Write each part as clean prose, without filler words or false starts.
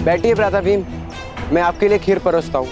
बैठिए भ्राता भीम, मैं आपके लिए खीर परोसता हूँ।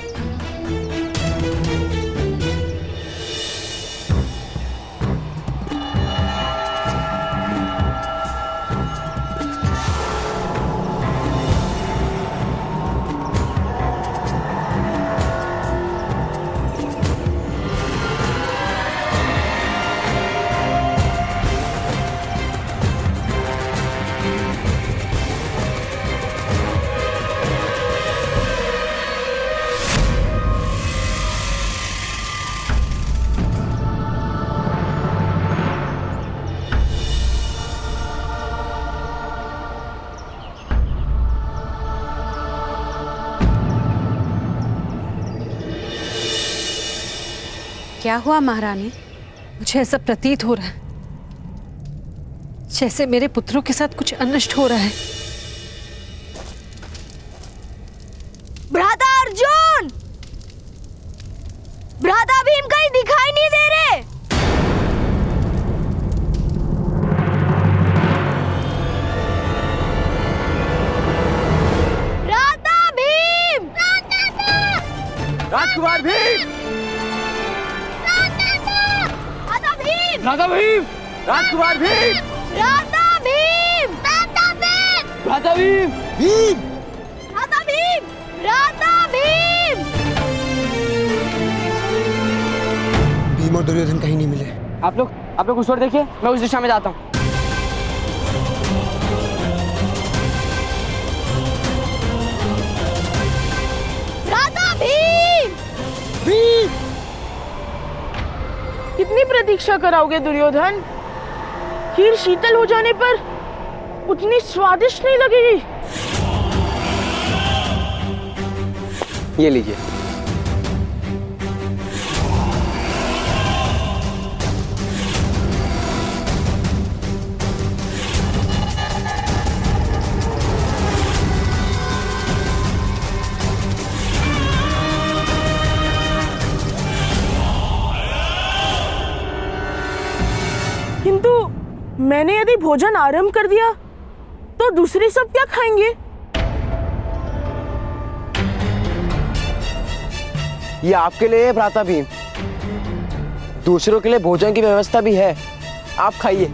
क्या हुआ महारानी? मुझे ऐसा प्रतीत हो रहा है जैसे मेरे पुत्रों के साथ कुछ अनिष्ट हो रहा है। भ्राता अर्जुन! भ्राता भीम कहीं दिखाई नहीं दे रहे। भ्राता भीम! राजकुमार भीम! भ्राता भीम! राजकुमार भीम! भ्राता भीम! भ्राता भीम! भ्राता भीम! भीम! भ्राता भीम! भ्राता भीम! भीम और दुर्योधन कहीं नहीं मिले। आप लोग उस ओर देखिए, मैं उस दिशा में जाता हूँ। भ्राता भीम! भीम! कितनी प्रतीक्षा कराओगे दुर्योधन? खीर शीतल हो जाने पर उतनी स्वादिष्ट नहीं लगेगी। ये लीजिए। किंतु मैंने यदि भोजन आरंभ कर दिया तो दूसरे सब क्या खाएंगे? ये आपके लिए है भ्राता भीम। दूसरों के लिए भोजन की व्यवस्था भी है, आप खाइए।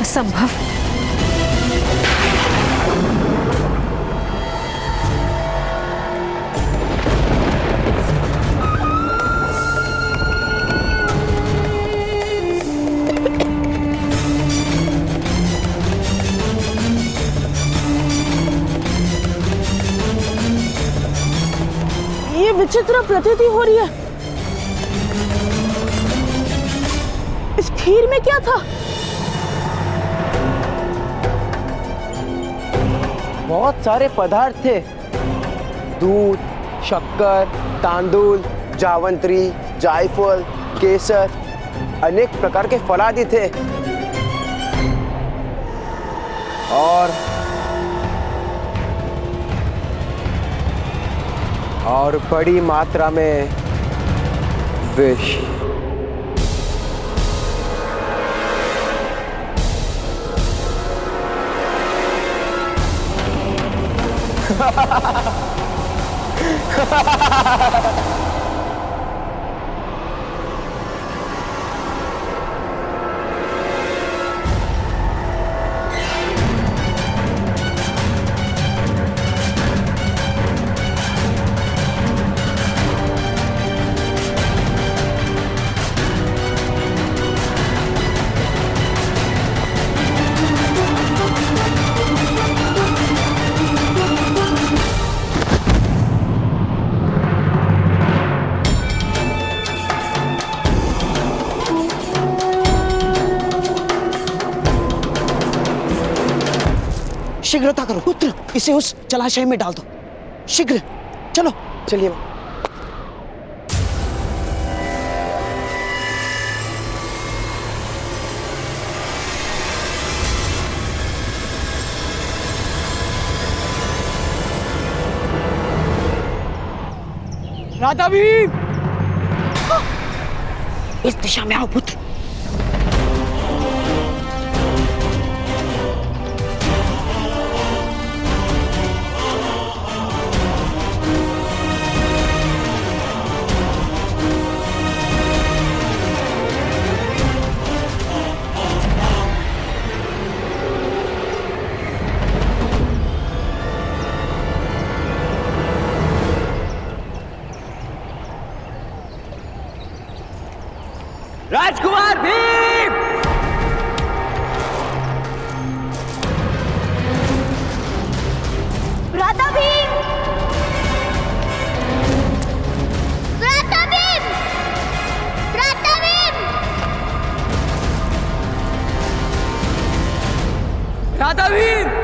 असंभव। ये विचित्र प्रतीति हो रही है। इस खीर में क्या था? बहुत सारे पदार्थ थे। दूध, शक्कर, तांदूल, जावंत्री, जायफल, केसर, अनेक प्रकार के फल आदि थे। और बड़ी मात्रा में विष। शीघ्रता करो पुत्र, इसे उस जलाशय में डाल दो शीघ्र। चलो चलिए माँ। राधा भीम, इस दिशा में आओ पुत्र। राजकुमार भीम, राधा भीम, राधा भीम, राधा भीम, राधा भीम,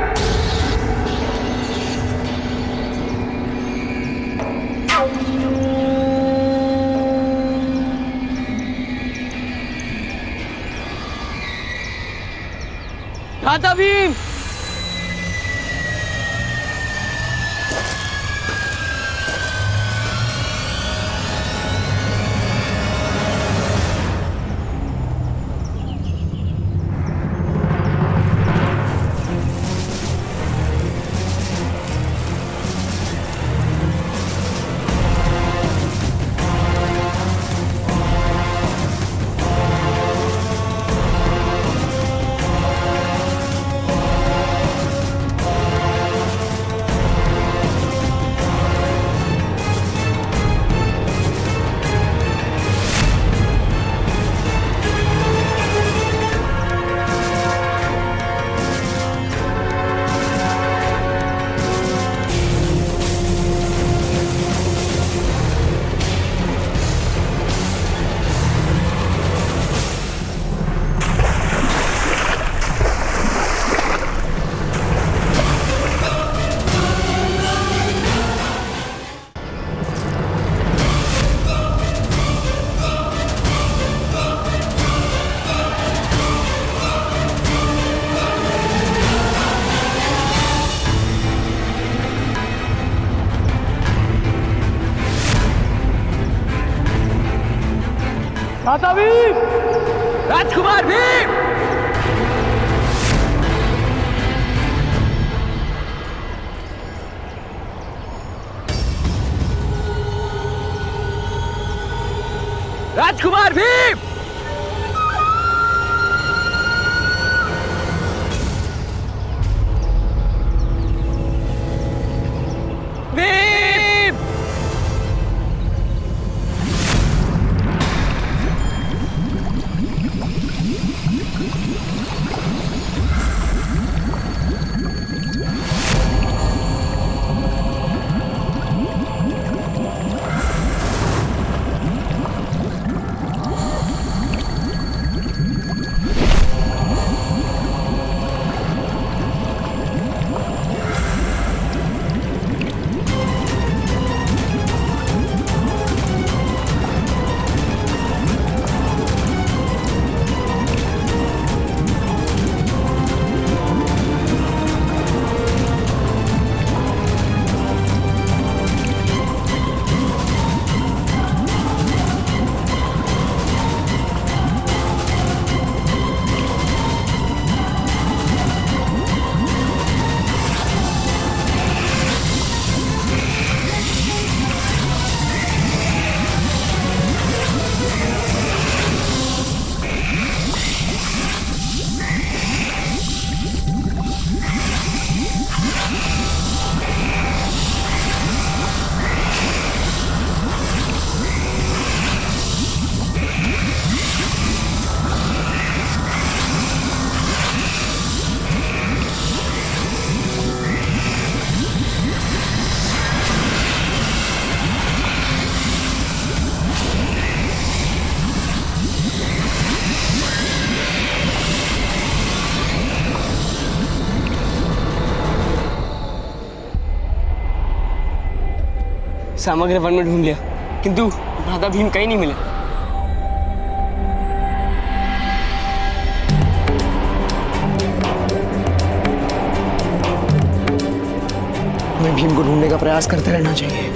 राधा भीम, राधा भीम, राजकुमार भीम, राजकुमार भीम, भीम, समग्र वन में ढूंढ लिया, किंतु भ्राता भीम कहीं नहीं मिले। हमें भीम को ढूंढने का प्रयास करते रहना चाहिए।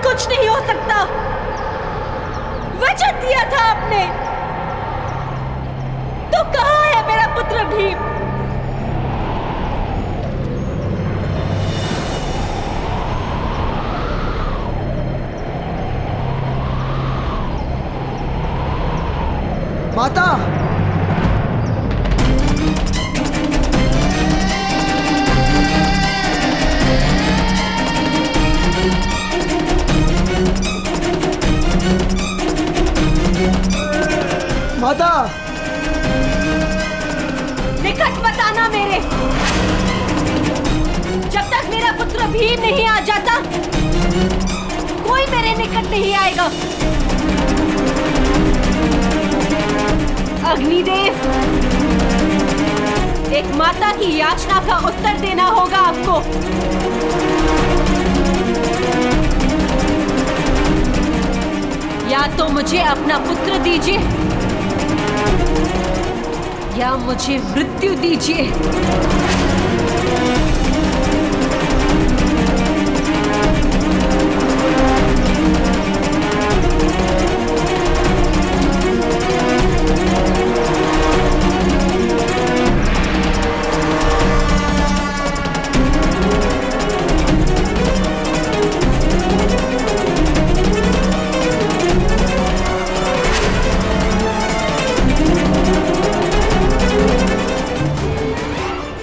कुछ नहीं हो सकता। वचन दिया था आपने, तो कहाँ है मेरा पुत्र भीम? माता, माता, निकट मत आना मेरे। जब तक मेरा पुत्र भीम नहीं आ जाता, कोई मेरे निकट नहीं आएगा। अग्निदेव, एक माता की याचना का उत्तर देना होगा आपको। या तो मुझे अपना पुत्र दीजिए, या मुझे मृत्यु दीजिए।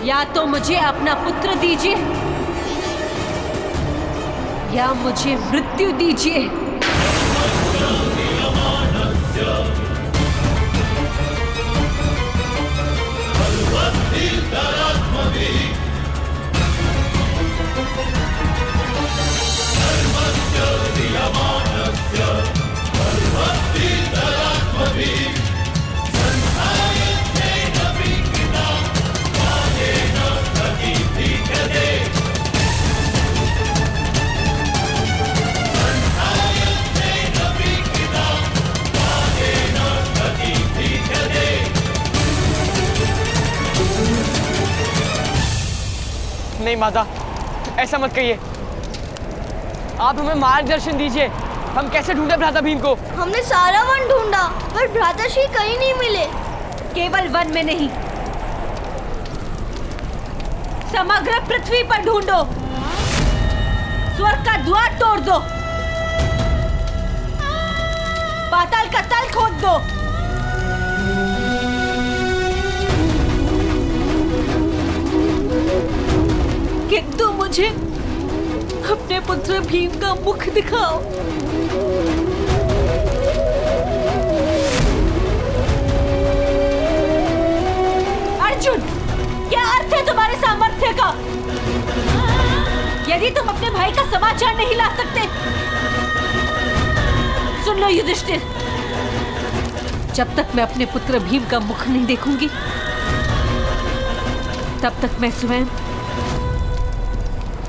या तो मुझे अपना पुत्र दीजिए, या मुझे मृत्यु दीजिए। नहीं माता, ऐसा मत कहिए। आप हमें मार्गदर्शन दीजिए, हम कैसे ढूंढे भ्राता भीम को? हमने सारा वन ढूंढा पर भ्राताश्री कहीं नहीं मिले। केवल वन में नहीं, समग्र पृथ्वी पर ढूंढो। स्वर्ग का द्वार तोड़ दो, पाताल का तल खोद दो। किंतु मुझे अपने पुत्र भीम का मुख दिखाओ। अर्जुन, भी तुम अपने भाई का समाचार नहीं ला सकते। सुन लो युधिष्ठिर, जब तक मैं अपने पुत्र भीम का मुख नहीं देखूंगी तब तक मैं स्वयं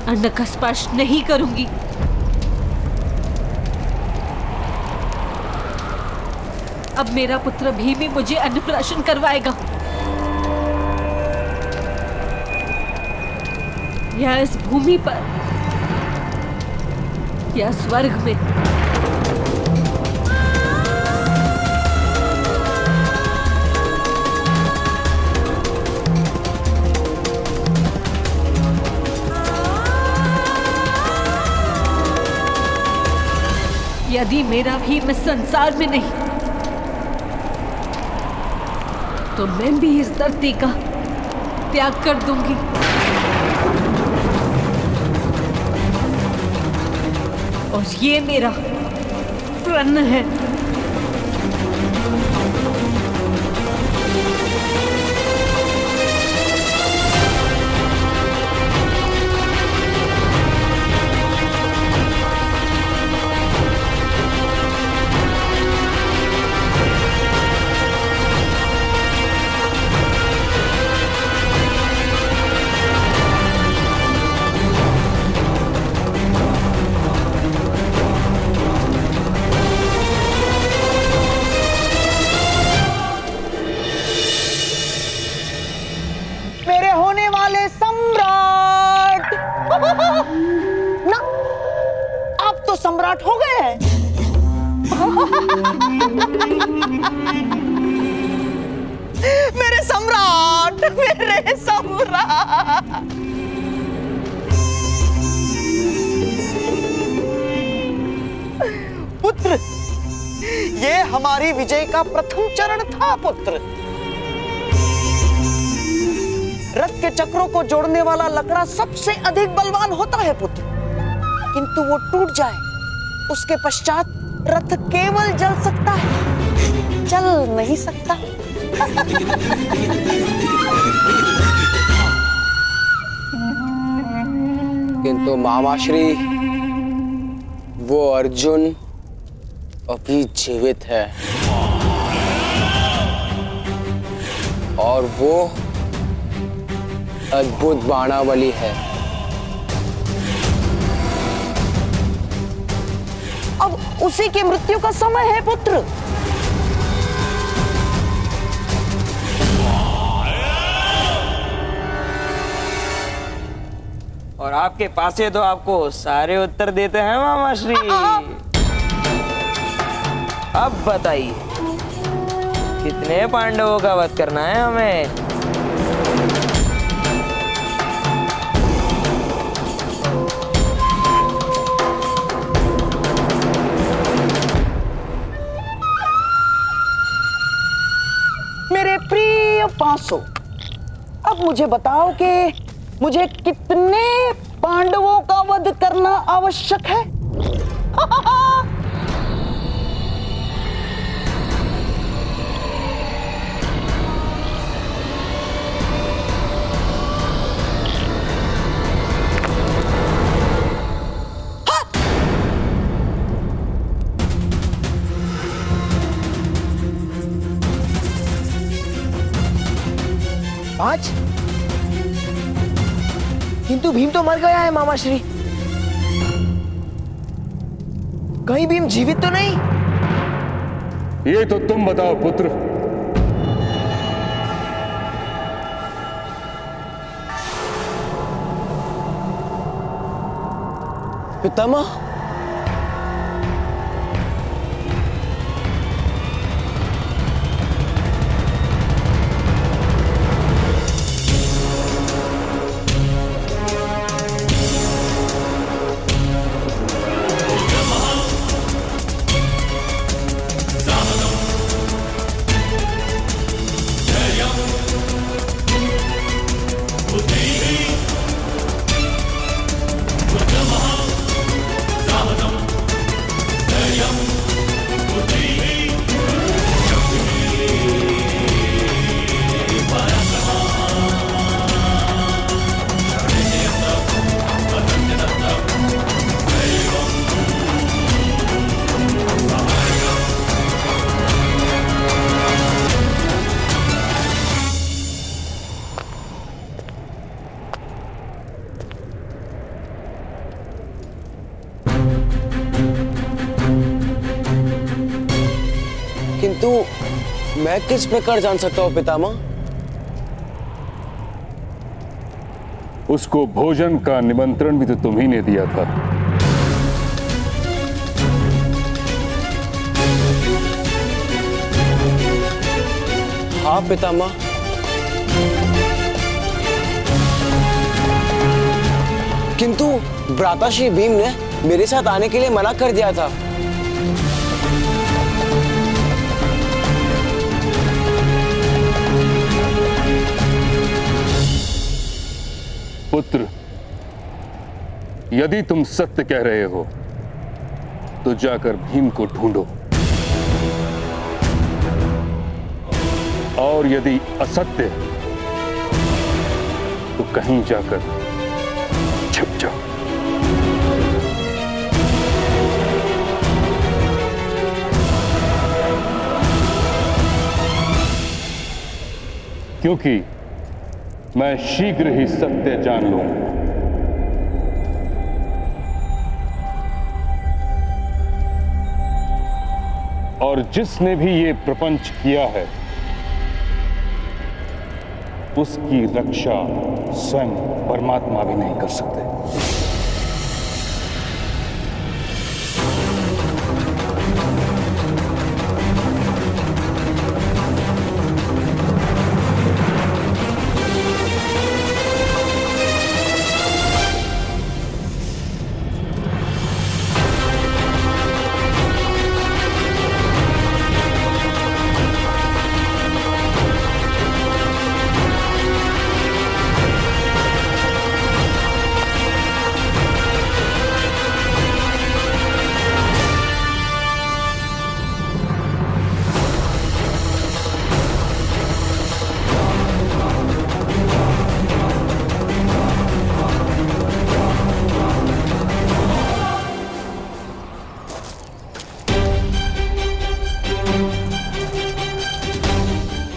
अन्न का स्पर्श नहीं करूंगी। अब मेरा पुत्र भीम ही मुझे अन्नप्राशन करवाएगा, या इस भूमि पर या स्वर्ग में। यदि मेरा भीम इस संसार में नहीं तो मैं भी इस धरती का त्याग कर दूंगी। और ये मेरा प्रण है। मेरे होने वाले सम्राट ना, आप तो सम्राट हो गए हैं। मेरे सम्राट, मेरे सम्राट। पुत्र, ये हमारी विजय का प्रथम चरण था पुत्र। रथ के चक्रों को जोड़ने वाला लकड़ा सबसे अधिक बलवान होता है पुत्र, किंतु वो टूट जाए उसके पश्चात रथ केवल जल सकता है, चल नहीं सकता। किंतु मामाश्री, वो अर्जुन अभी जीवित है और वो अद्भुत बाणावली है। अब उसी की मृत्यु का समय है पुत्र। और आपके पास है तो आपको सारे उत्तर देते हैं मामाश्री। अब बताइए कितने पांडवों का वध करना है हमें? मेरे प्रिय पांसों, अब मुझे बताओ कि मुझे कितने पांडवों का वध करना आवश्यक है? पांच? किंतु भीम तो मर गया है मामाश्री। कहीं भीम जीवित तो नहीं? ये तो तुम बताओ पुत्र। पितामह, मैं किस प्रकार जान सकता हूँ पितामह? उसको भोजन का निमंत्रण भी तो तुम ही ने दिया था। हाँ पितामह। किंतु भ्राताश्री भीम ने मेरे साथ आने के लिए मना कर दिया था। पुत्र, यदि तुम सत्य कह रहे हो तो जाकर भीम को ढूंढो, और यदि असत्य तो कहीं जाकर छिप जाओ। क्योंकि मैं शीघ्र ही सत्य जान लूंगा। और जिसने भी ये प्रपंच किया है उसकी रक्षा स्वयं परमात्मा भी नहीं कर सकते।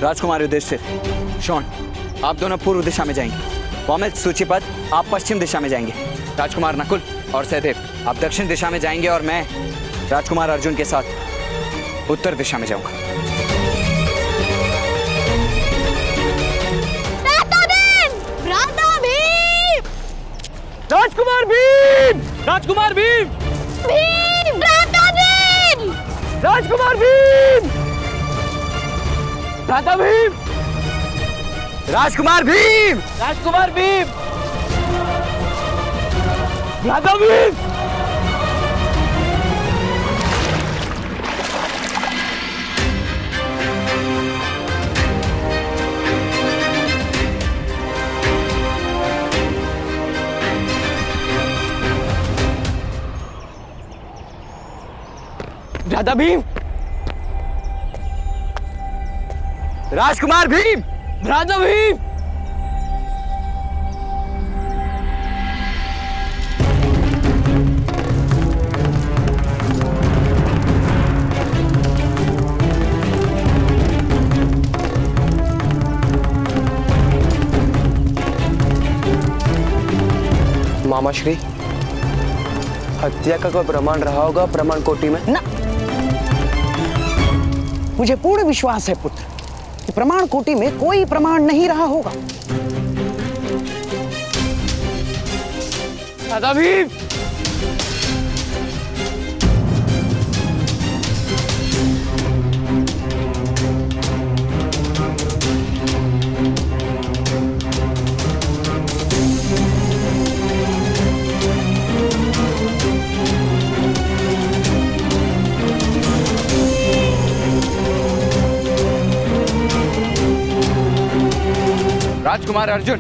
राजकुमार युधिष्ठिर, शोण, आप दोनों पूर्व दिशा में जाएंगे। पौमिल, सूचीपद, आप पश्चिम दिशा में जाएंगे। राजकुमार नकुल और सहदेव, आप दक्षिण दिशा में जाएंगे और मैं राजकुमार अर्जुन के साथ उत्तर दिशा में जाऊंगा। राजकुमार भीम! राजकुमार भीम! राजकुमार भीम! भ्राता भीम! राजकुमार भीम! राजकुमार भीम! भ्राता भीम! भ्राता भीम! राजकुमार भीम! भ्राता भीम! मामाश्री, हत्या का कोई प्रमाण रहा होगा प्रमाण कोटि में? ना, मुझे पूर्ण विश्वास है पुत्र कि प्रमाण कोटि में कोई प्रमाण नहीं रहा होगा। भ्राता भीम! राजकुमार अर्जुन,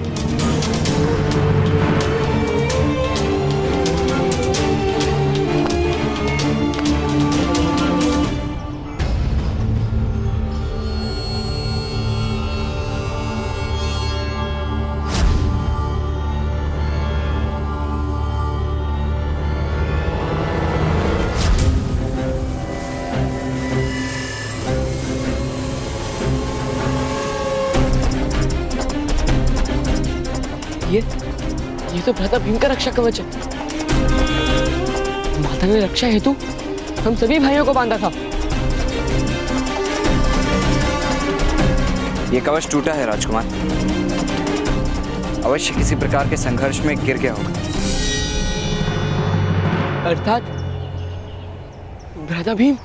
ये तो भ्राता भीम का रक्षा कवच है। माता ने रक्षा हेतु हम सभी भाइयों को बांधा था। ये कवच टूटा है राजकुमार। अवश्य किसी प्रकार के संघर्ष में गिर गया होगा। अर्थात भ्राता भीम।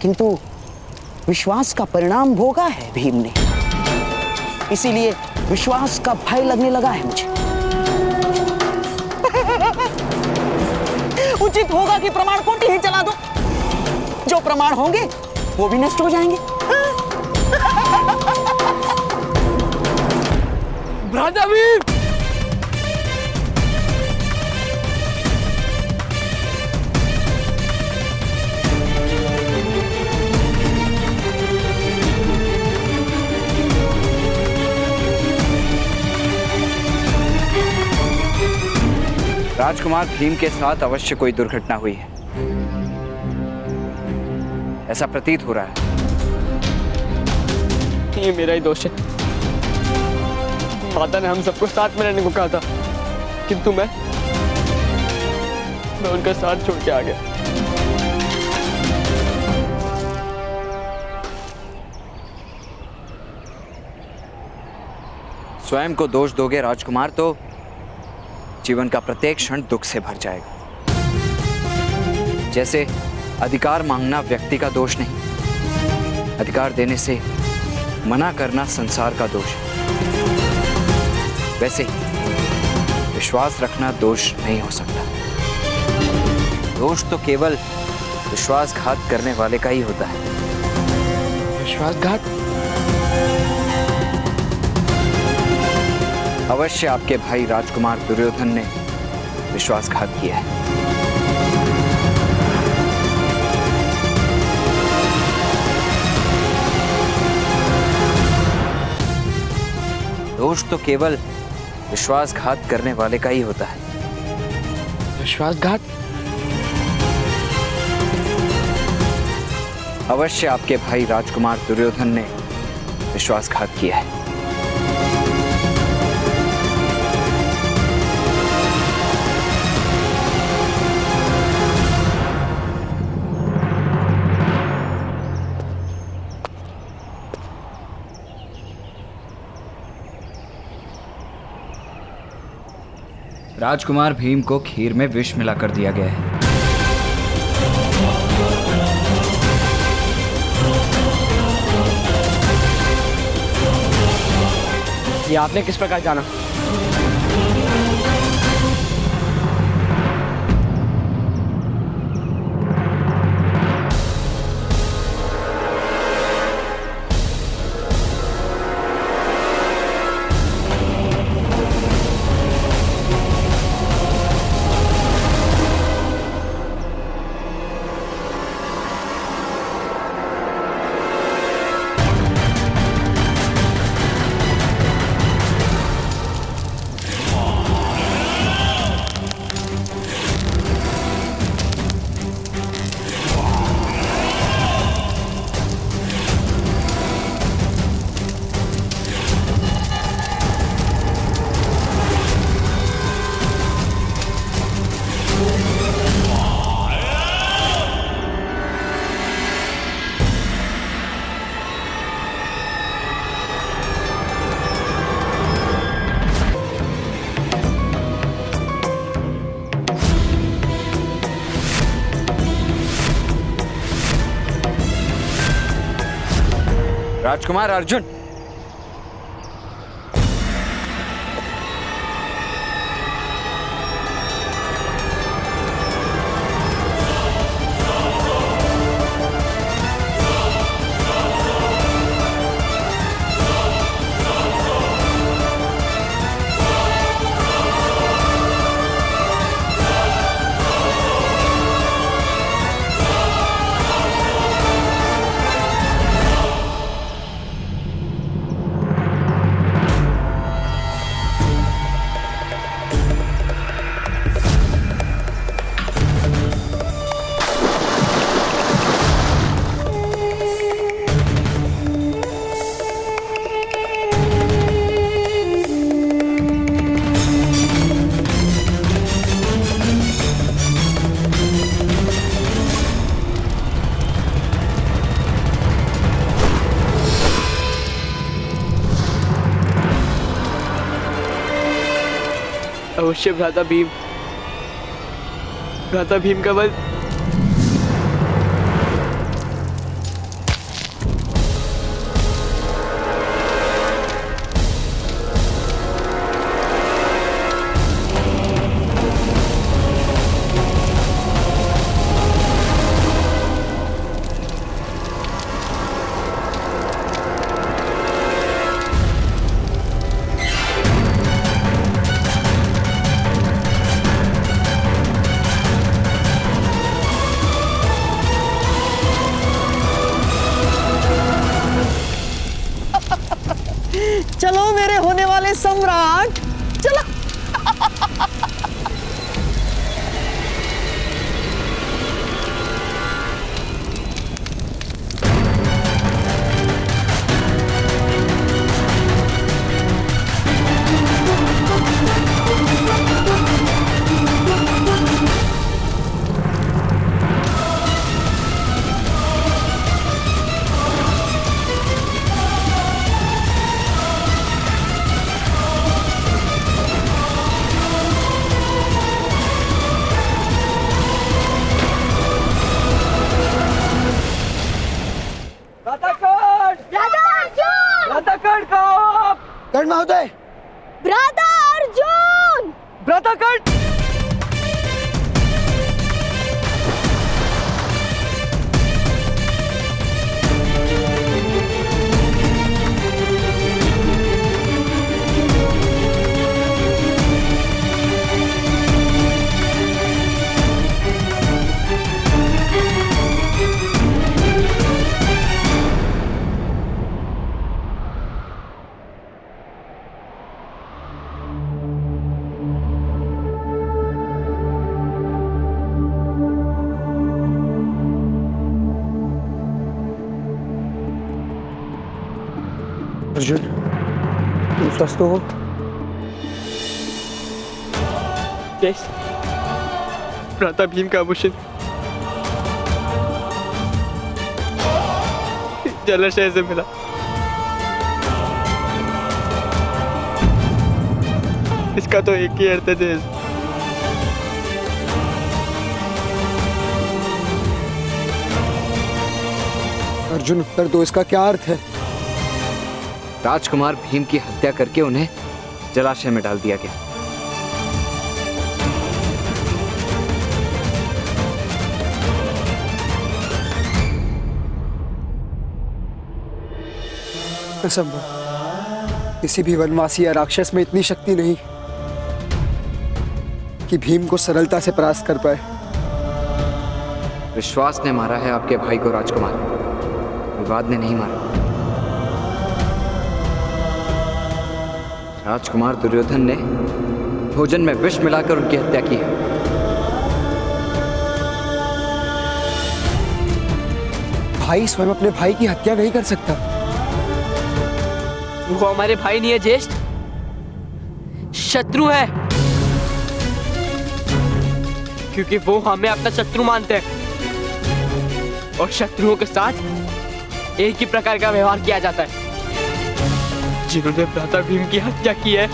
किंतु विश्वास का परिणाम भोगा है भीम ने, इसीलिए विश्वास का भय लगने लगा है मुझे। उचित होगा कि प्रमाण कोटि ही चला दो। जो प्रमाण होंगे वो भी नष्ट हो जाएंगे। भ्राता भीम। राजकुमार भीम के साथ अवश्य कोई दुर्घटना हुई है, ऐसा प्रतीत हो रहा है। ये मेरा ही दोष है। माता ने हम सबको साथ में रहने को कहा था, किंतु मैं उनका साथ छोड़ के आ गया। स्वयं को दोष दोगे राजकुमार तो जीवन का प्रत्येक क्षण दुख से भर जाएगा। जैसे अधिकार मांगना व्यक्ति का दोष नहीं, अधिकार देने से मना करना संसार का दोष है, वैसे ही विश्वास रखना दोष नहीं हो सकता। दोष तो केवल विश्वासघात करने वाले का ही होता है। विश्वासघात? अवश्य आपके भाई राजकुमार दुर्योधन ने विश्वासघात किया है। दोष तो केवल विश्वासघात करने वाले का ही होता है। विश्वासघात? अवश्य आपके भाई राजकुमार दुर्योधन ने विश्वासघात किया है। राजकुमार भीम को खीर में विष मिलाकर दिया गया है। ये आपने किस प्रकार जाना? राजकुमार अर्जुन, अवश्य भ्राता भीम का वध। चलो मेरे होने वाले सम्राट, चलो। कर्ण महोदय, भ्राता अर्जुन! भ्राता कर्ण! अर्जुन, तुम स्वस्थ हो? यस, भ्राता भीम का आभूषण जलाशय से मिला। इसका तो एक ही अर्थ है। अर्जुन, उत्तर दो, इसका क्या अर्थ है? राजकुमार भीम की हत्या करके उन्हें जलाशय में डाल दिया गया। असंभव। किसी भी वनवासी या राक्षस में इतनी शक्ति नहीं कि भीम को सरलता से परास्त कर पाए। विश्वास ने मारा है आपके भाई को राजकुमार, विवाद ने नहीं मारा। राजकुमार दुर्योधन ने भोजन में विष मिलाकर उनकी हत्या की है। भाई स्वयं अपने भाई की हत्या नहीं कर सकता। वो हमारे भाई नहीं है ज्येष्ठ, शत्रु है। क्योंकि वो हमें अपना शत्रु मानते हैं और शत्रुओं के साथ एक ही प्रकार का व्यवहार किया जाता है। जिन्होंने भ्राता भीम की हत्या की है,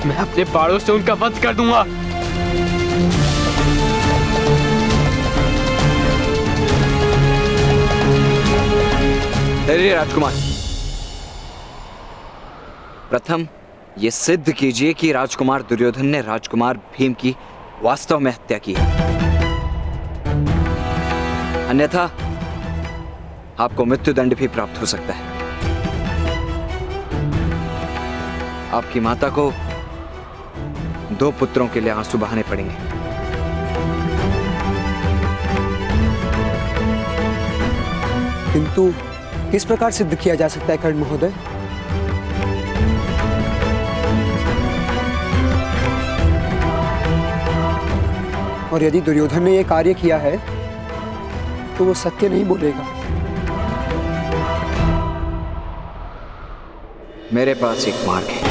मैं अपने बाणों से उनका वध कर दूंगा। अरे राजकुमार, प्रथम ये सिद्ध कीजिए कि राजकुमार दुर्योधन ने राजकुमार भीम की वास्तव में हत्या की है, अन्यथा आपको मृत्युदंड भी प्राप्त हो सकता है। आपकी माता को 2 पुत्रों के लिए आंसू बहाने पड़ेंगे। किंतु किस प्रकार सिद्ध किया जा सकता है कर्ण महोदय? और यदि दुर्योधन ने यह कार्य किया है तो वो सत्य नहीं बोलेगा। मेरे पास एक मार्ग है।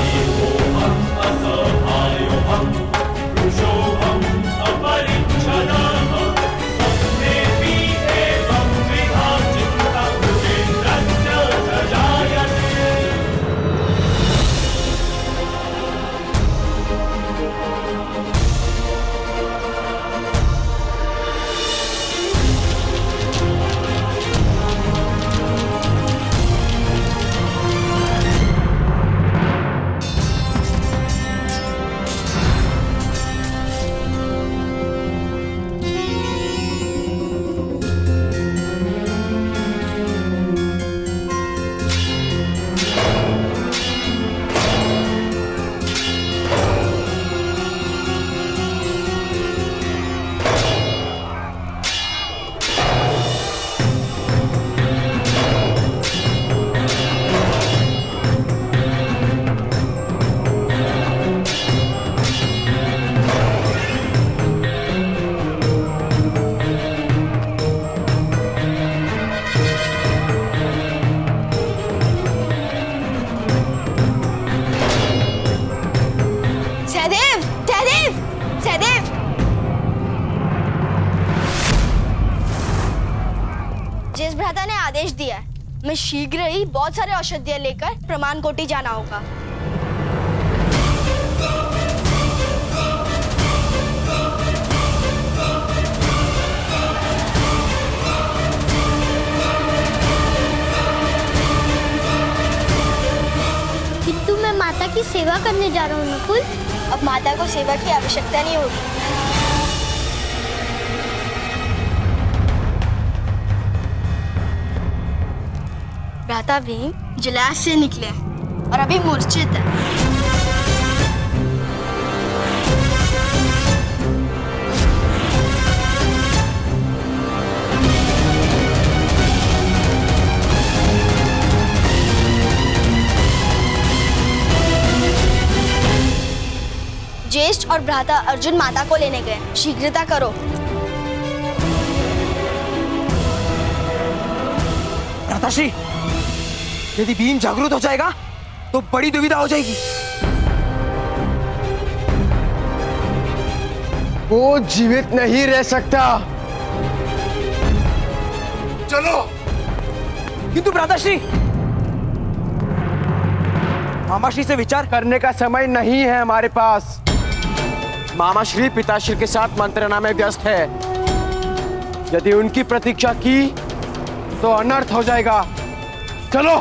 भ्राता ने आदेश दिया है। मैं शीघ्र ही बहुत सारे औषधियां लेकर प्रमाण कोटि जाना होगा। किंतु मैं माता की सेवा करने जा रहा हूँ नकुल। अब माता को सेवा की आवश्यकता नहीं होगी। भ्राता भीम जलाशय से निकले और अभी मूर्छित है। ज्येष्ठ और भ्राता अर्जुन माता को लेने गए। शीघ्रता करो। भ्राताश्री, यदि भीम जागरूक हो जाएगा तो बड़ी दुविधा हो जाएगी। वो जीवित नहीं रह सकता। चलो। किंतु भ्राताश्री, मामाश्री से विचार करने का समय नहीं है हमारे पास। मामाश्री पिताश्री के साथ मंत्रणा में व्यस्त है। यदि उनकी प्रतीक्षा की तो अनर्थ हो जाएगा। चलो।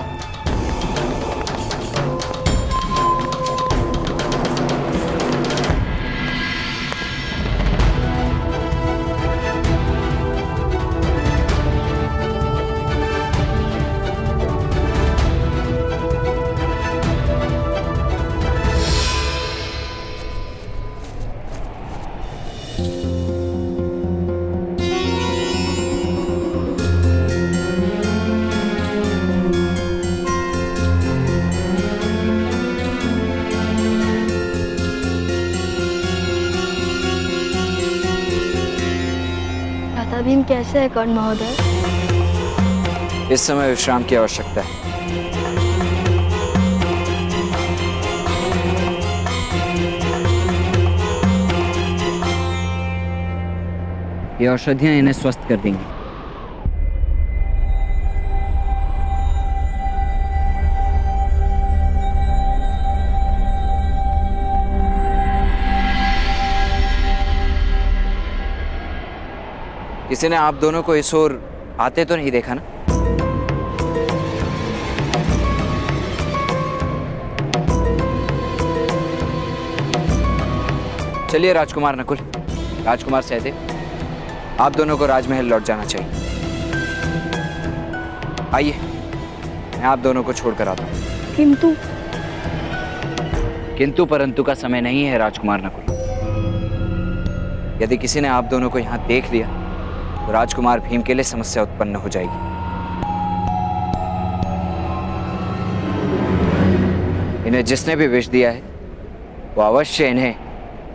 भ्राता भीम कैसे है कर्ण महोदय? इस समय विश्राम की आवश्यकता है। ये औषधियां इन्हें स्वस्थ कर देंगी। किसी ने आप दोनों को इस ओर आते तो नहीं देखा ना? चलिए राजकुमार नकुल, राजकुमार सहदेव, आप दोनों को राजमहल लौट जाना चाहिए। आइए, मैं आप दोनों को छोड़कर आता हूं। किंतु परंतु का समय नहीं है राजकुमार नकुल। यदि किसी ने आप दोनों को यहां देख लिया तो राजकुमार भीम के लिए समस्या उत्पन्न हो जाएगी। इन्हें जिसने भी विष दिया है वो अवश्य इन्हें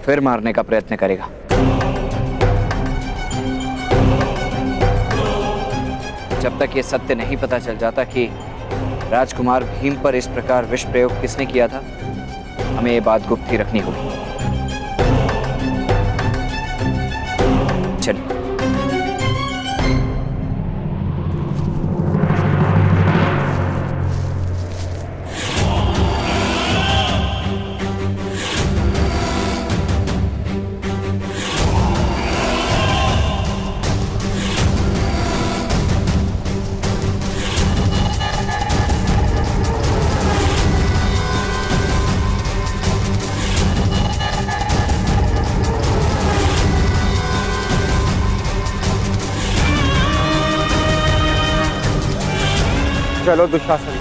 फिर मारने का प्रयत्न करेगा। जब तक ये सत्य नहीं पता चल जाता कि राजकुमार भीम पर इस प्रकार विष प्रयोग किसने किया था, हमें ये बात गुप्त ही रखनी होगी। चलिए। चलो दुशासन,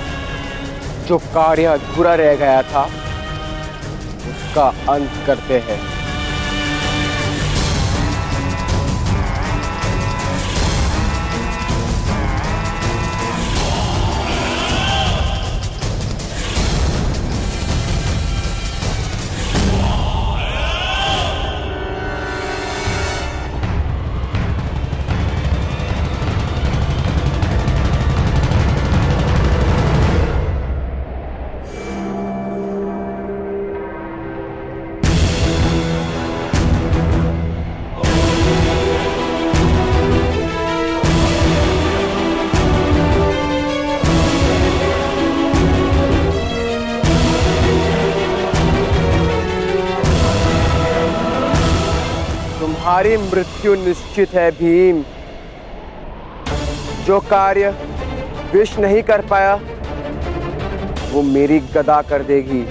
जो कार्य अधूरा रह गया था उसका अंत करते हैं। तुम्हारी मृत्यु निश्चित है भीम। जो कार्य विष नहीं कर पाया वो मेरी गदा कर देगी।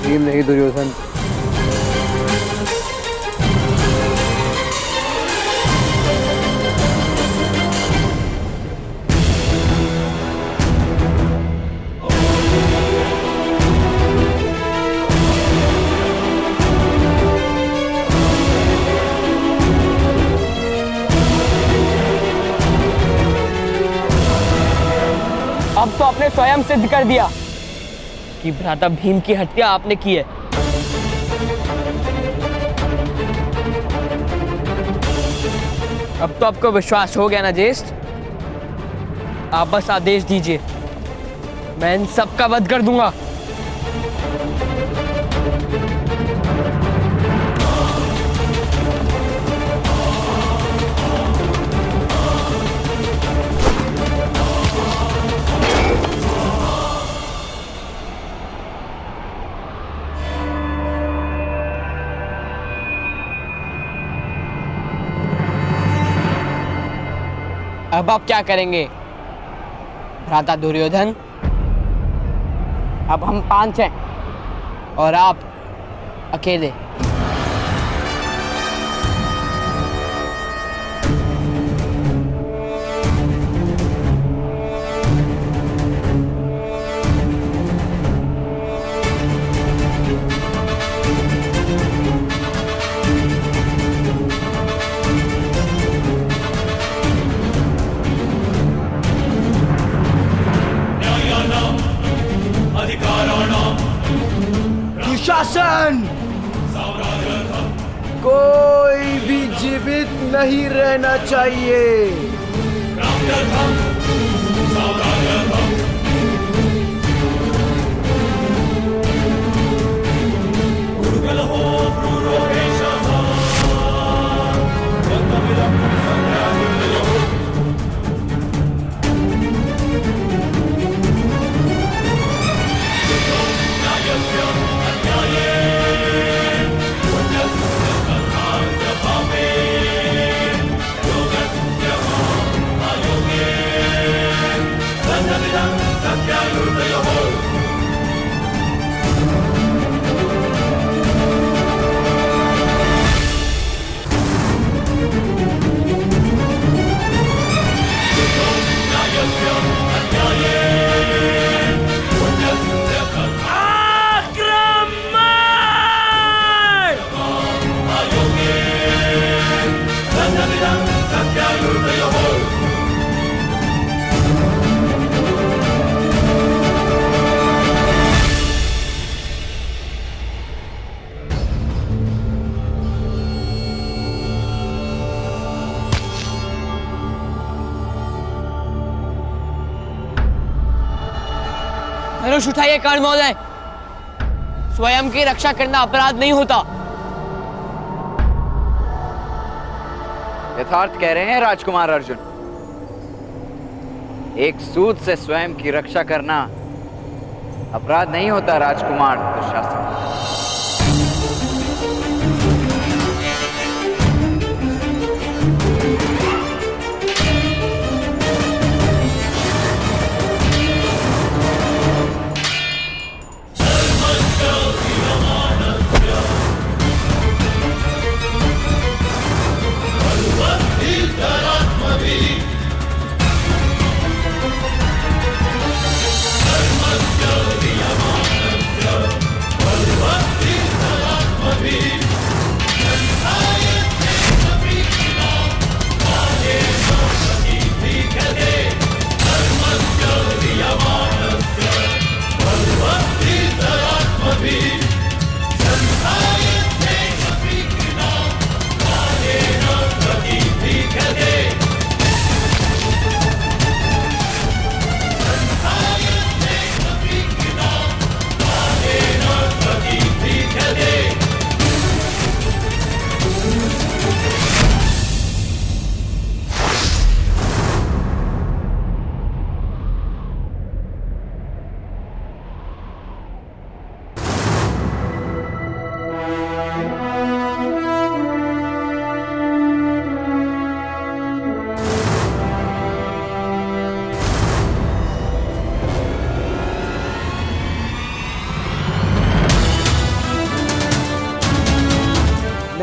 भीम नहीं दुर्योधन। अब तो आपने स्वयं सिद्ध कर दिया कि भ्राता भीम की हत्या आपने की है। अब तो आपको विश्वास हो गया ना ज्येष्ठ? आप बस आदेश दीजिए, मैं इन सबका वध कर दूंगा। अब आप क्या करेंगे भ्राता दुर्योधन? अब हम 5 हैं और आप अकेले। दुशासन, कोई भी जीवित नहीं रहना चाहिए। धनुष उठाइए कर्ण महोदय, स्वयं की रक्षा करना अपराध नहीं होता। यथार्थ कह रहे हैं राजकुमार अर्जुन। एक सूद से स्वयं की रक्षा करना अपराध नहीं होता राजकुमार दुशासन। What?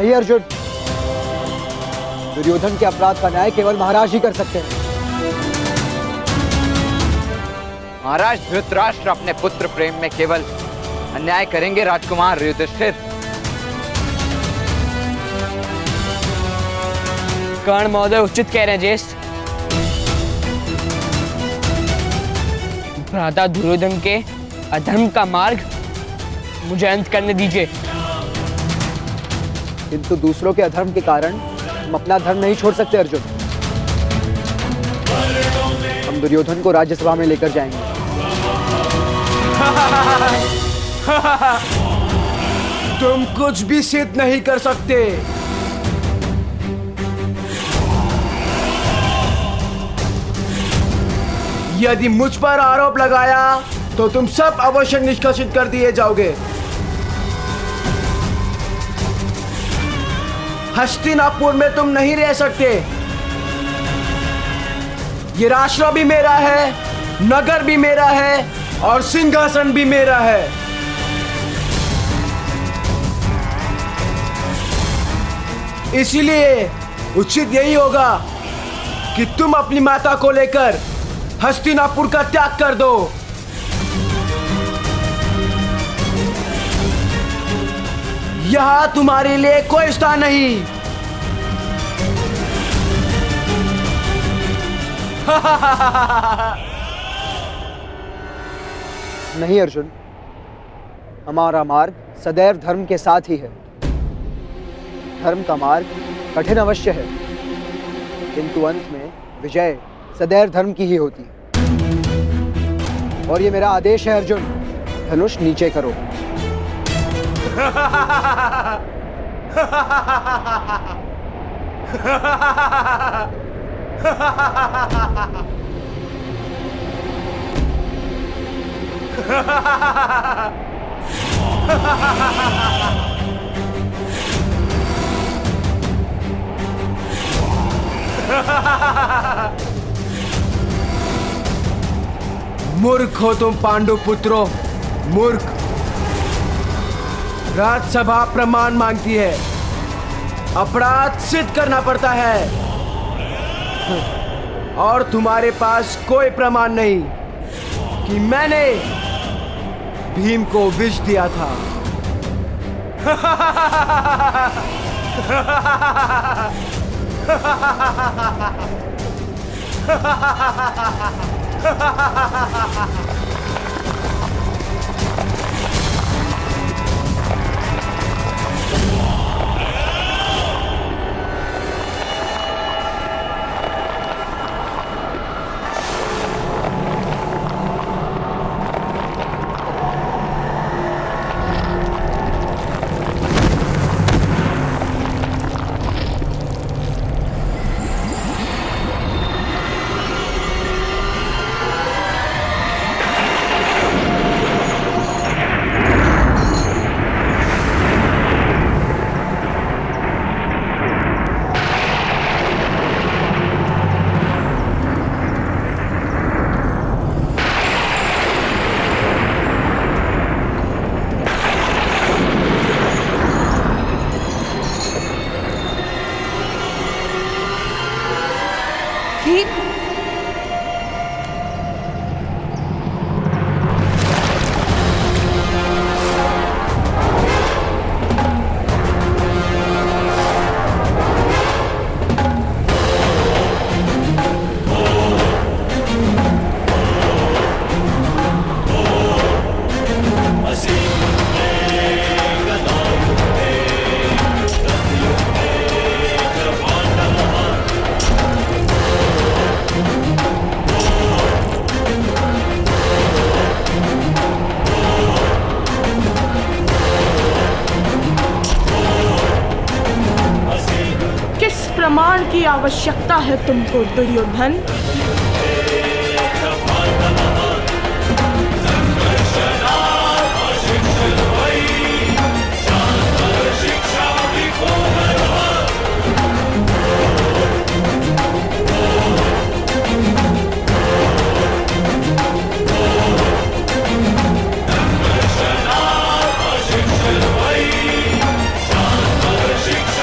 नहीं अर्जुन, दुर्योधन के अपराध का न्याय केवल महाराज ही कर सकते हैं। महाराज धृतराष्ट्र अपने पुत्र प्रेम में केवल अन्याय करेंगे राजकुमार युधिष्ठिर। कर्ण महोदय उचित कह रहे हैं ज्येष्ठ। भ्राता दुर्योधन के अधर्म का मार्ग मुझे अंत करने दीजिए। किंतु दूसरों के अधर्म के कारण हम अपना धर्म नहीं छोड़ सकते अर्जुन। हम दुर्योधन को राज्यसभा में लेकर जाएंगे। तुम कुछ भी सिद्ध नहीं कर सकते। यदि मुझ पर आरोप लगाया तो तुम सब अवश्य निष्कासित कर दिए जाओगे। हस्तिनापुर में तुम नहीं रह सकते। ये राष्ट्र भी मेरा है, नगर भी मेरा है और सिंहासन भी मेरा है। इसीलिए उचित यही होगा कि तुम अपनी माता को लेकर हस्तिनापुर का त्याग कर दो। यहां तुम्हारे लिए कोई स्थान नहीं। नहीं अर्जुन, हमारा मार्ग सदैव धर्म के साथ ही है। धर्म का मार्ग कठिन अवश्य है, किंतु अंत में विजय सदैव धर्म की ही होती है। और ये मेरा आदेश है अर्जुन, धनुष नीचे करो। मूर्ख हो तुम पांडु पुत्रों, मूर्ख। राज्यसभा प्रमाण मांगती है, अपराध सिद्ध करना पड़ता है और तुम्हारे पास कोई प्रमाण नहीं कि मैंने भीम को विष दिया था। प्रमाण की आवश्यकता है तुमको दुर्योधन? शिक्षा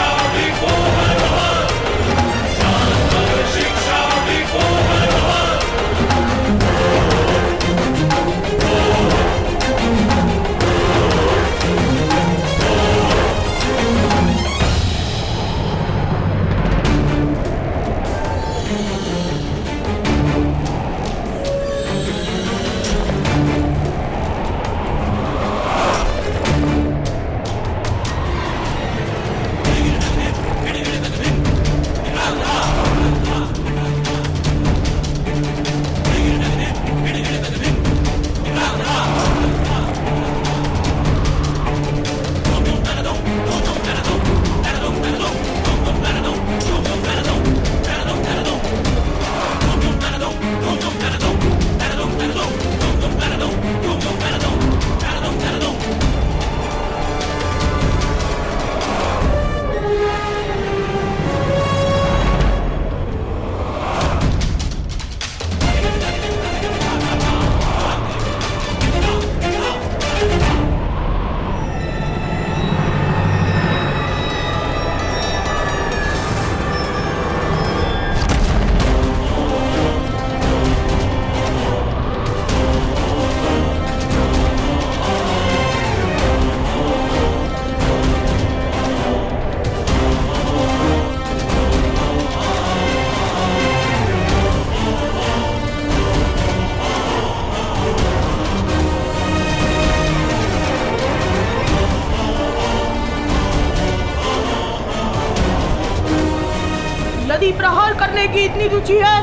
यदि प्रहार करने की इतनी रुचि है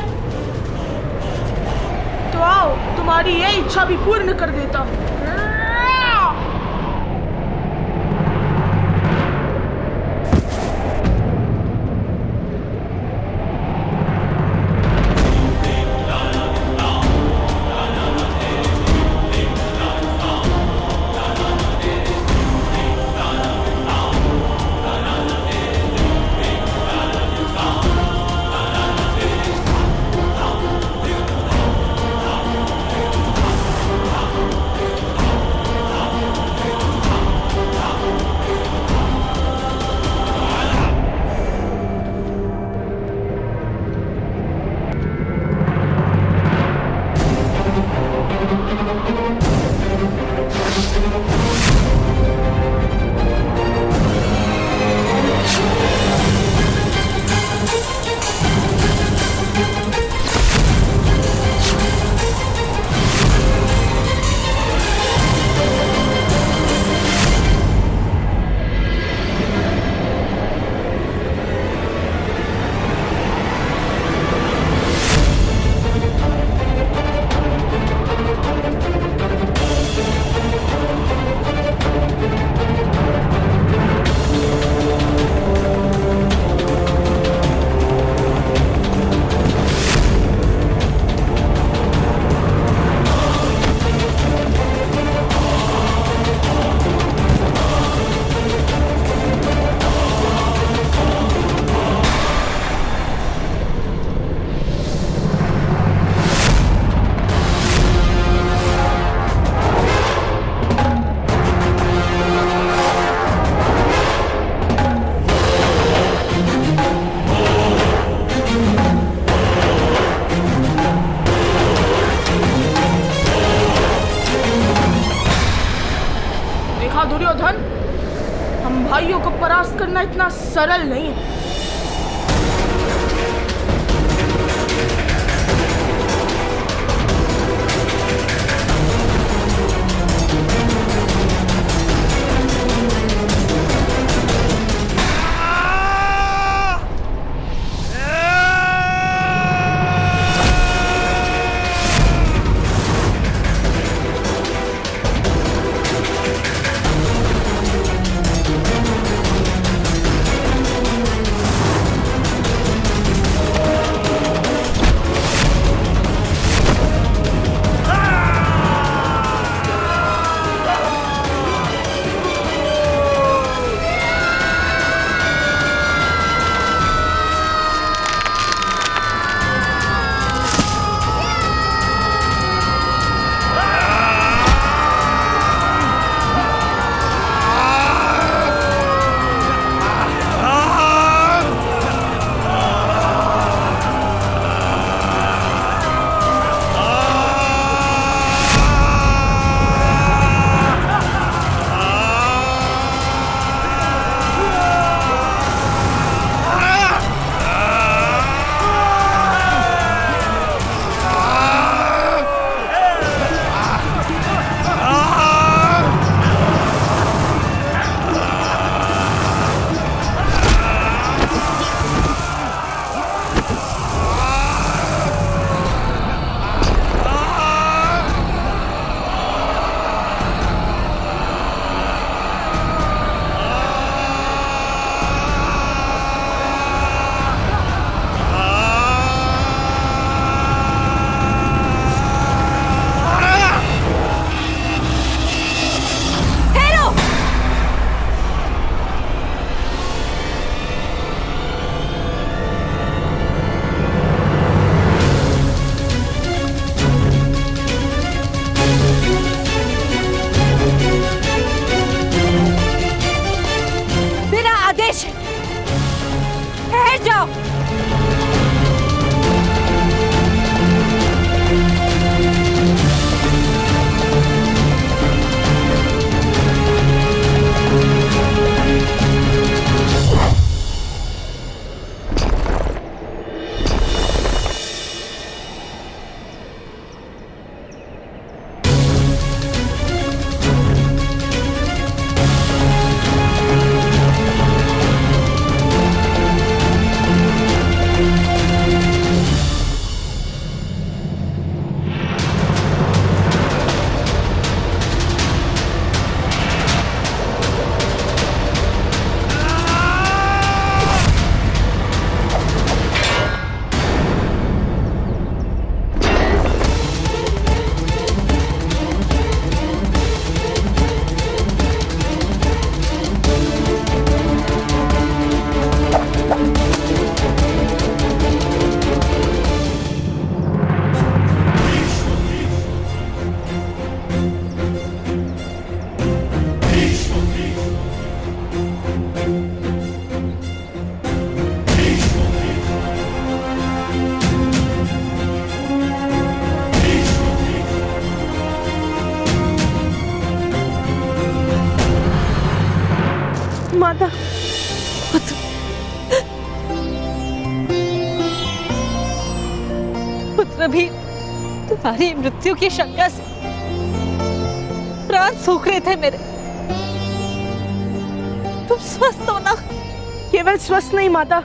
तो आओ, तुम्हारी ये इच्छा भी पूर्ण कर देता हूँ। दुर्योधन, हम भाइयों को परास्त करना इतना सरल नहीं है। माता। पुत्र भी तुम्हारी मृत्यु की शंका से प्राण सूख रहे थे मेरे। तुम स्वस्थ हो ना? केवल स्वस्थ नहीं माता,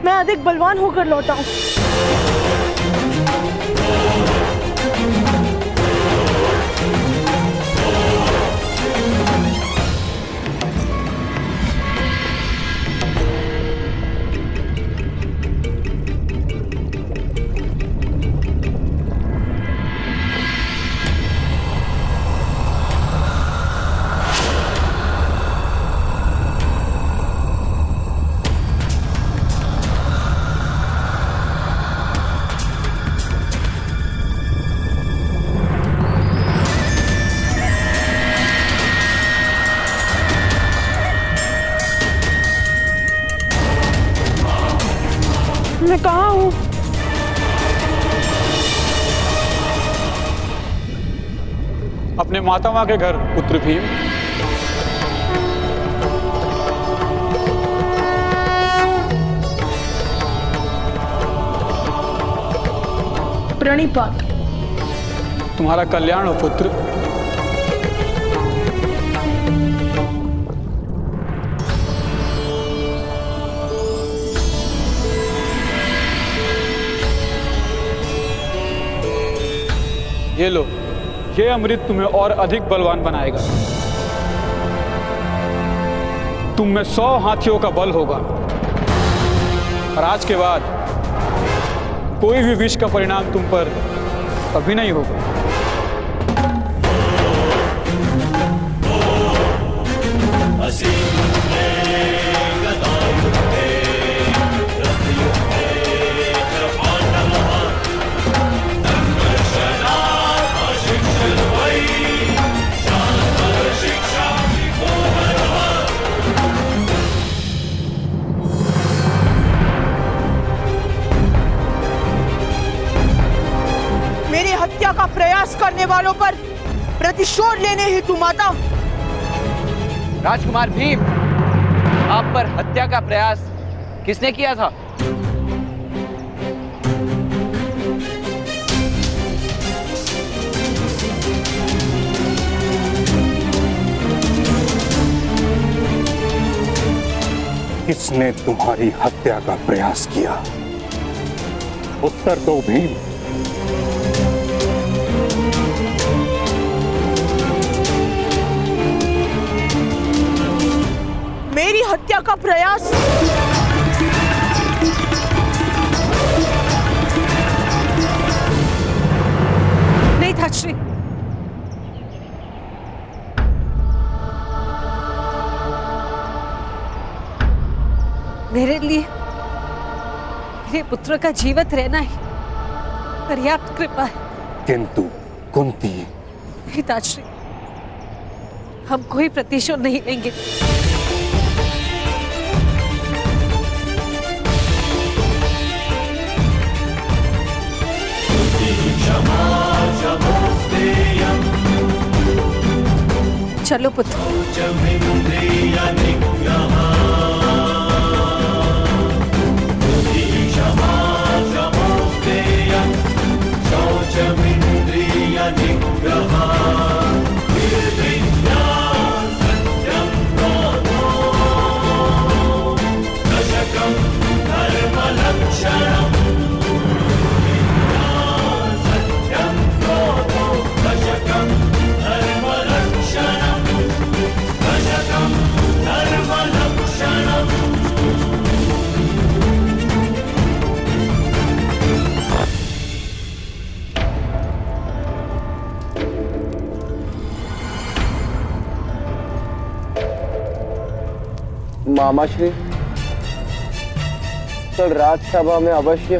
मैं अधिक बलवान होकर लौटा हूँ। मैं कहाँ हूँ? अपने मातामह के घर पुत्र भीम। प्रणिपात। तुम्हारा कल्याण हो पुत्र। ये लो, ये अमृत तुम्हें और अधिक बलवान बनाएगा। तुम में 100 हाथियों का बल होगा और आज के बाद कोई भी विष का परिणाम तुम पर कभी नहीं होगा। मेरी हत्या का प्रयास करने वालों पर प्रतिशोध लेने हेतु माता। राजकुमार भीम, आप पर हत्या का प्रयास किसने किया था? किसने तुम्हारी हत्या का प्रयास किया? उत्तर दो भीम। मेरी हत्या का प्रयास नहीं था श्री। मेरे लिए मेरे पुत्र का जीवित रहना ही पर्याप्त कृपा है। किंतु कुंती, पिताश्री, हम कोई प्रतिशोध नहीं लेंगे। चलो पुत्र। मामाश्री, कल राजसभा में अवश्य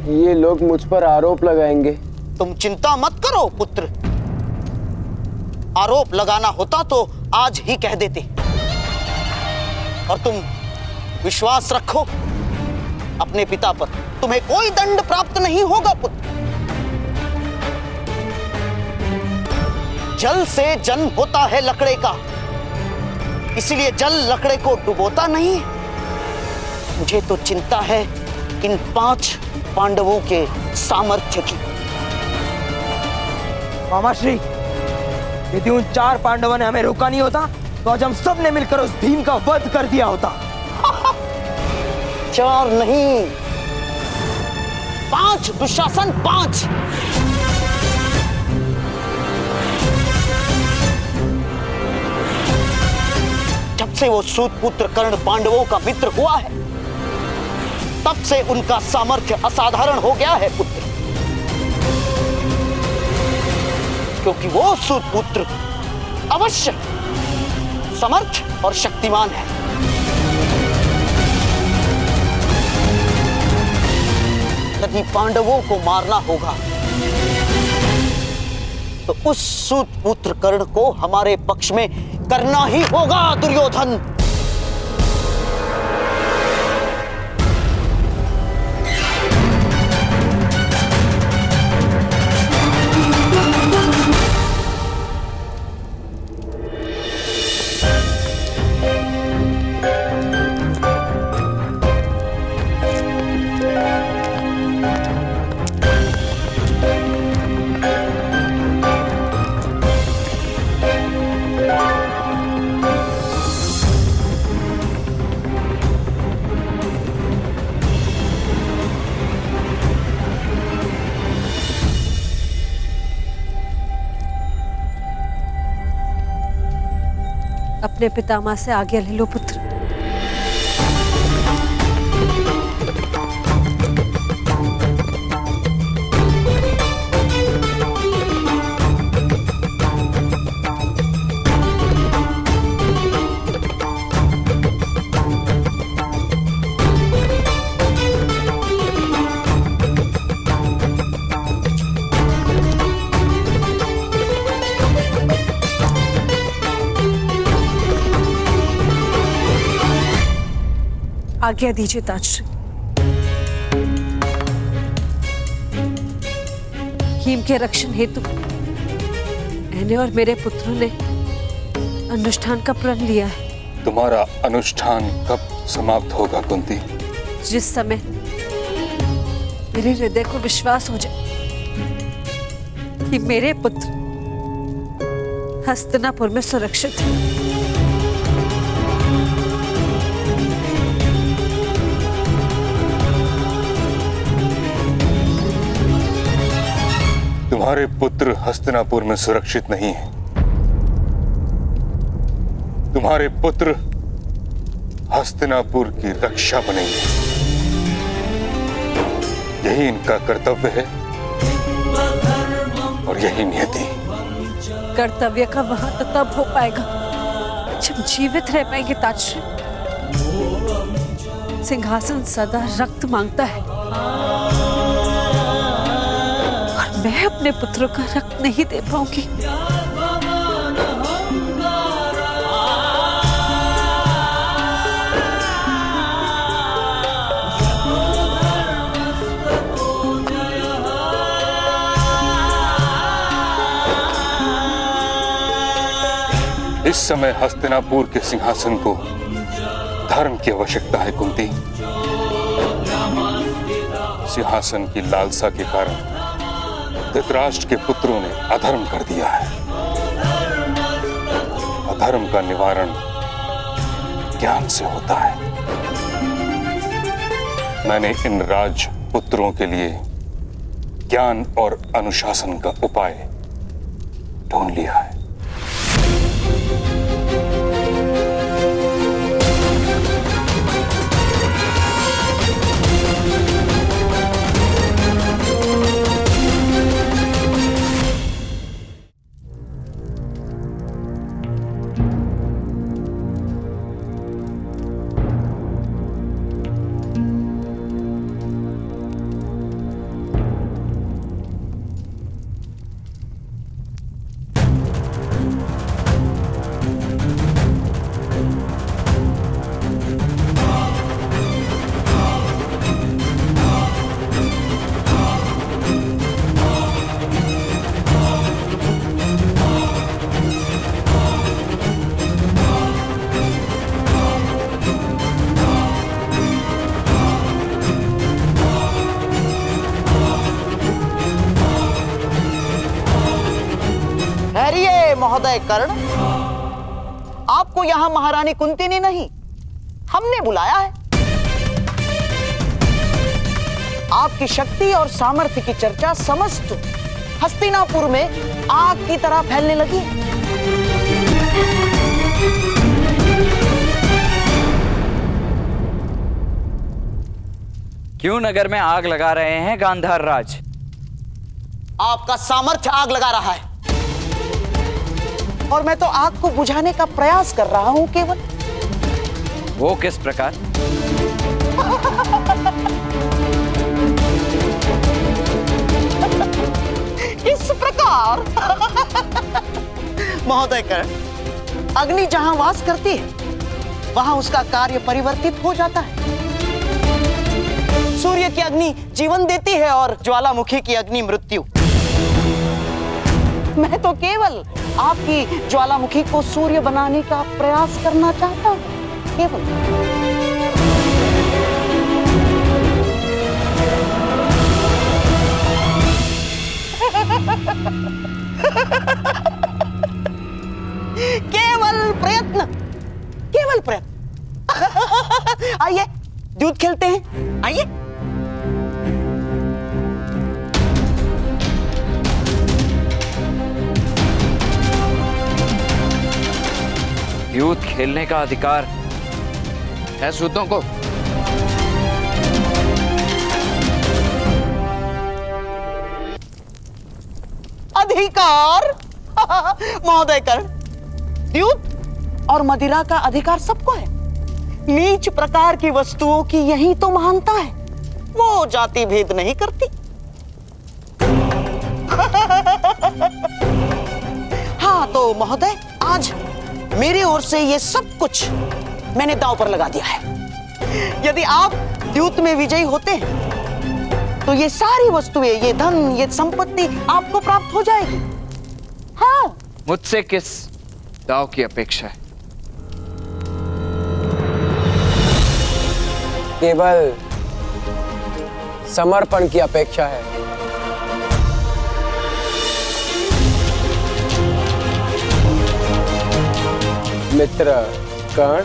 ये लोग मुझ पर आरोप लगाएंगे। तुम चिंता मत करो पुत्र, आरोप लगाना होता तो आज ही कह देते। और तुम विश्वास रखो अपने पिता पर, तुम्हें कोई दंड प्राप्त नहीं होगा पुत्र। जल से जन्म होता है लकड़े का, इसीलिए जल लकड़े को डुबोता नहीं। मुझे तो चिंता है इन 5 पांडवों के सामर्थ्य की। मामाश्री, यदि उन 4 पांडवों ने हमें रोका नहीं होता तो आज हम सब ने मिलकर उस भीम का वध कर दिया होता। 4 नहीं, 5 दुशासन, 5। जब से वो सूतपुत्र कर्ण पांडवों का मित्र हुआ है, तब से उनका सामर्थ्य असाधारण हो गया है पुत्र। क्योंकि वो सूतपुत्र अवश्य समर्थ और शक्तिमान है। यदि पांडवों को मारना होगा तो उस सूतपुत्र कर्ण को हमारे पक्ष में करना ही होगा दुर्योधन। अपने पितामह से आज्ञा ले लो पुत्र। आज्ञा दीजिए ताजश्री। भीम के रक्षण हेतु मैंने और मेरे पुत्रों ने अनुष्ठान का प्रण लिया है। तुम्हारा अनुष्ठान कब समाप्त होगा कुंती? जिस समय मेरे हृदय को विश्वास हो जाए कि मेरे पुत्र हस्तिनापुर में सुरक्षित है। तुम्हारे पुत्र हस्तिनापुर में सुरक्षित नहीं है। तुम्हारे पुत्र हस्तिनापुर की रक्षा बनेंगे। यही इनका कर्तव्य है और यही नियति। कर्तव्य का वहां तो तब हो पाएगा जब जीवित रह पाएंगे ताजश्री। सिंहासन सदा रक्त मांगता है और मैं अपने पुत्रों का रक्त नहीं दे पाऊंगी। इस समय हस्तिनापुर के सिंहासन को धर्म की आवश्यकता है कुंती। सिंहासन की लालसा के कारण धृतराष्ट्र के पुत्रों ने अधर्म कर दिया है। अधर्म का निवारण ज्ञान से होता है। मैंने इन राजपुत्रों के लिए ज्ञान और अनुशासन का उपाय ढूंढ लिया है। महोदय कर्ण, आपको यहाँ महारानी कुंती ने नहीं, हमने बुलाया है। आपकी शक्ति और सामर्थ्य की चर्चा समस्त हस्तिनापुर में आग की तरह फैलने लगी है। क्यों नगर में आग लगा रहे हैं गांधार राज? आपका सामर्थ्य आग लगा रहा है और मैं तो आग को बुझाने का प्रयास कर रहा हूं केवल। वो किस प्रकार? इस प्रकार महोदय कर्ण, अग्नि जहां वास करती है वहां उसका कार्य परिवर्तित हो जाता है। सूर्य की अग्नि जीवन देती है और ज्वालामुखी की अग्नि मृत्यु। मैं तो केवल आपकी ज्वालामुखी को सूर्य बनाने का प्रयास करना चाहता हूं, केवल। केवल प्रयत्न, केवल प्रयत्न। आइए दूध खेलते हैं, आइए। युद्ध खेलने का अधिकार है सूतों को। अधिकार महोदय कर्ण, द्यूत और मदिरा का अधिकार सबको है। नीच प्रकार की वस्तुओं की यही तो महानता है, वो जाति भेद नहीं करती। हाँ तो महोदय, आज मेरी ओर से ये सब कुछ मैंने दांव पर लगा दिया है। यदि आप द्यूत में विजयी होते हैं तो ये सारी वस्तुएं, ये धन, ये संपत्ति आपको प्राप्त हो जाएगी। हाँ, मुझसे किस दाव की अपेक्षा है? केवल समर्पण की अपेक्षा है। मित्र कर्ण,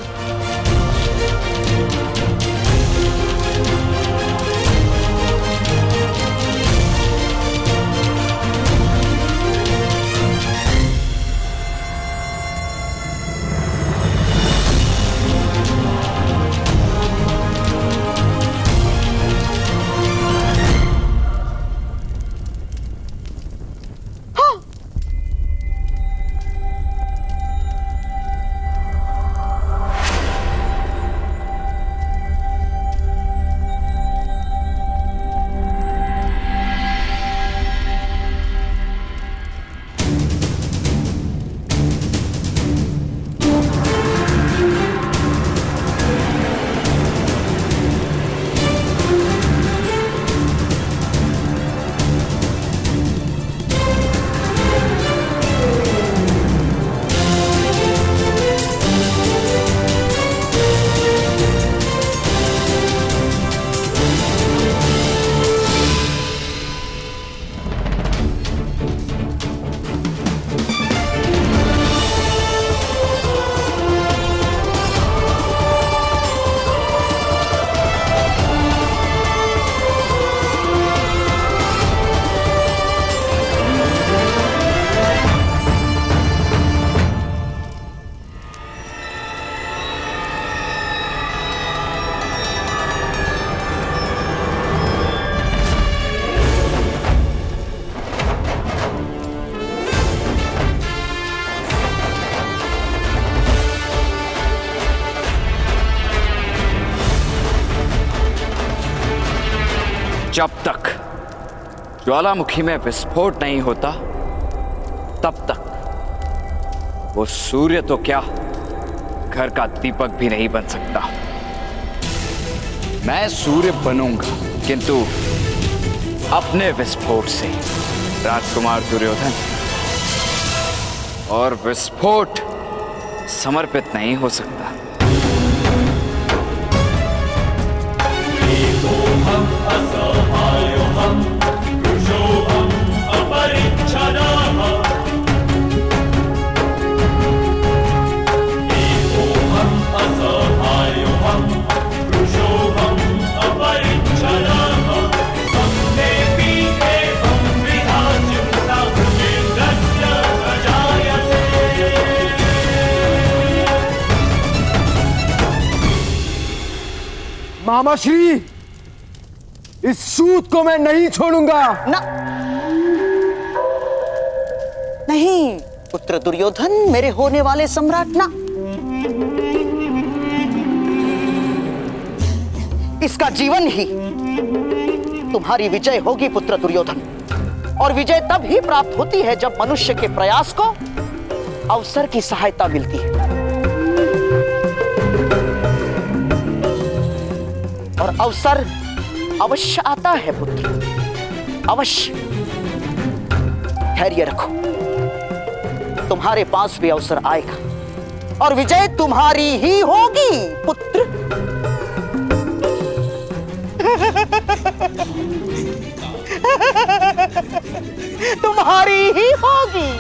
जब तक ज्वालामुखी में विस्फोट नहीं होता तब तक वो सूर्य तो क्या, घर का दीपक भी नहीं बन सकता। मैं सूर्य बनूंगा, किंतु अपने विस्फोट से, राजकुमार दुर्योधन। और विस्फोट समर्पित नहीं हो सकता। मामा श्री, इस सूत को मैं नहीं छोड़ूंगा। ना, नहीं पुत्र दुर्योधन, मेरे होने वाले सम्राट ना। इसका जीवन ही तुम्हारी विजय होगी पुत्र दुर्योधन। और विजय तब ही प्राप्त होती है जब मनुष्य के प्रयास को अवसर की सहायता मिलती है। और अवसर अवश्य आता है पुत्र, अवश्य। धैर्य रखो, तुम्हारे पास भी अवसर आएगा और विजय तुम्हारी ही होगी पुत्र। तुम्हारी ही होगी।